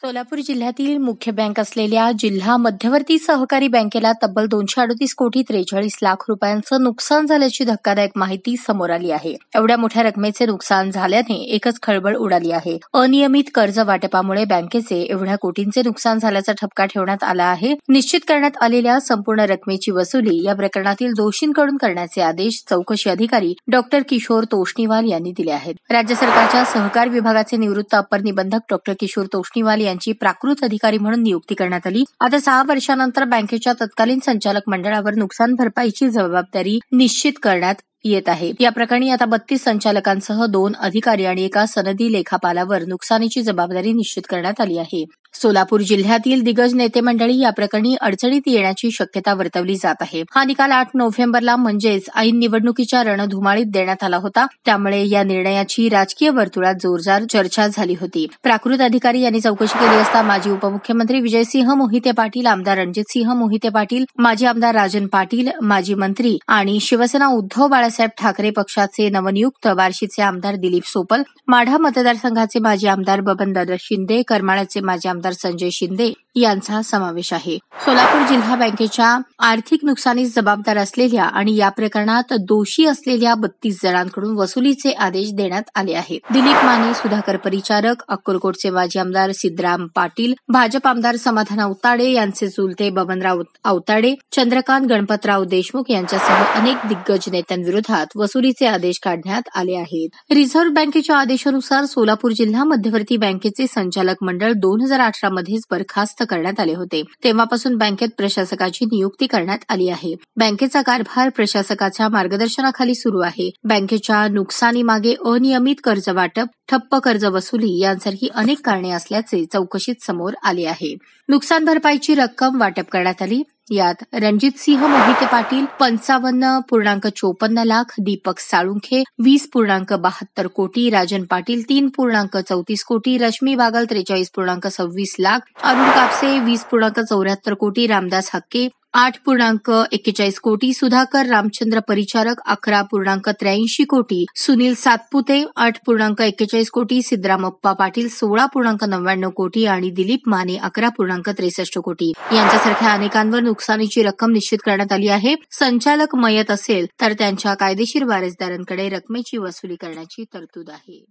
सोलापूर जिल्ह्यातील मुख्य बँक असलेल्या जिल्हा मध्यवर्ती सहकारी बँकेला तब्बल 238 कोटी 43 लाख रुपयांचं नुकसान झाल्याची धक्कादायक माहिती समोर आली आहे. एवढ्या मोठ्या रकमेचे नुकसान झाल्याने एकच खळबळ उडाली आहे. अनियमित कर्ज वाटपामुळे बँकेचे एवढ्या कोटींचे नुकसान झाल्याचा ठपका ठेवण्यात आला आहे. निश्चित करण्यात आलेल्या संपूर्ण रकमेची वसुली या प्रकरणातील दोषींकडून करण्याचे आदेश चौकशी अधिकारी डॉ. किशोर तोष्णीवाल यांनी दिले आहेत. राज्य सरकारच्या सहकार विभागाचे निवृत्त अपर निबंधक डॉ. किशोर तोष्णीवाल यांची प्राकृत अधिकारी म्हणून नियुक्ती करण्यात आली. आता 6 वर्षानंतर बँकेच्या तत्कालीन संचालक मंडळावर नुकसान भरपाईची जबाबदारी निश्चित करण्यात येत आहे. या प्रकरणी आता 32 संचालकांसह 2 अधिकारी आणि एका सनदी लेखापालावर नुकसानीची जबाबदारी निश्चित करण्यात आली आहे. सोलापूर जिल्ह्यातील दिग्गज नेते मंडळी या प्रकरणी अडचणीत येण्याची शक्यता वर्तवली जात आहे. हा निकाल 8 नोव्हेंबरला म्हणजेच ऐन निवडणुकीच्या रणधुमाळीत देण्यात आला होता. त्यामुळे या निर्णयाची राजकीय वर्तुळात जोरदार चर्चा झाली होती. प्राकृत अधिकारी यांनी चौकशी केली असता माजी उपमुख्यमंत्री विजयसिंह मोहिते पाटील, आमदार रणजितसिंह मोहिते पाटील, माजी आमदार राजन पाटील, माजी मंत्री आणि शिवसेना उद्धव बाळासाहेब ठाकरे पक्षाचे नवनियुक्त बार्शीचे आमदार दिलीप सोपल, माढा मतदारसंघाचे माजी आमदार बबनदादा शिंदे, करमाळ्याचे माजी आमदार संजय शिंदे यांचा समावेश आहे. सोलापूर जिल्हा बँकेच्या आर्थिक नुकसानीस जबाबदार असलेल्या आणि या प्रकरणात दोषी असलेल्या 32 जणांकडून वसुलीचे आदेश देण्यात आले आहेत. दिलीप माने, सुधाकर परिचारक, अक्कलकोटचे माजी आमदार सिद्धराम पाटील, भाजप आमदार समाधान अवताडे यांचे चुलते बबनराव अवताडे, चंद्रकांत गणपतराव देशमुख यांच्यासह अनेक दिग्गज नेत्यांविरोधात वसुलीचे आदेश काढण्यात आले आहेत. रिझर्व्ह बँकेच्या आदेशानुसार सोलापूर जिल्हा मध्यवर्ती बँकेचे संचालक मंडळ 2018 मध्येच बरखास्त करण्यात आले होते. तेव्हापासून बँकेत प्रशासकाची नियुक्ती करण्यात आली आहे. बँकेचा कारभार प्रशासकाच्या मार्गदर्शनाखाली सुरू आहे. बँकेच्या नुकसानीमागे अनियमित कर्ज वाटप, ठप्प कर्ज वसुली यांसारखी अनेक कारणे असल्याचे चौकशीत समोर आले आहे. नुकसान भरपाईची रक्कम वाटप करण्यात आली. यात रणजितसिंह मोहिते पाटील 55.54 लाख, दीपक साळुंखे 20.72 कोटी, राजन पाटील 3.34 कोटी, रश्मी बागल 43.26 लाख, अरुण कापसे 20.74 कोटी, रामदास हक्के 8.41 कोटी, सुधाकर रामचंद्र परिचारक 11.83 कोटी, सुनील सातपुते 8.41 कोटी, सिद्धरामप्पा पाटील 16.99 कोटी आणि दिलीप माने 11.63 कोटी यांच्यासारख्या अनेकांवर नुकसानीची रक्कम निश्चित करण्यात आली आहे. संचालक मयत असेल तर त्यांच्या कायदेशीर वारसदारांकडे रकमेची वसुली करण्याची तरतूद आहे.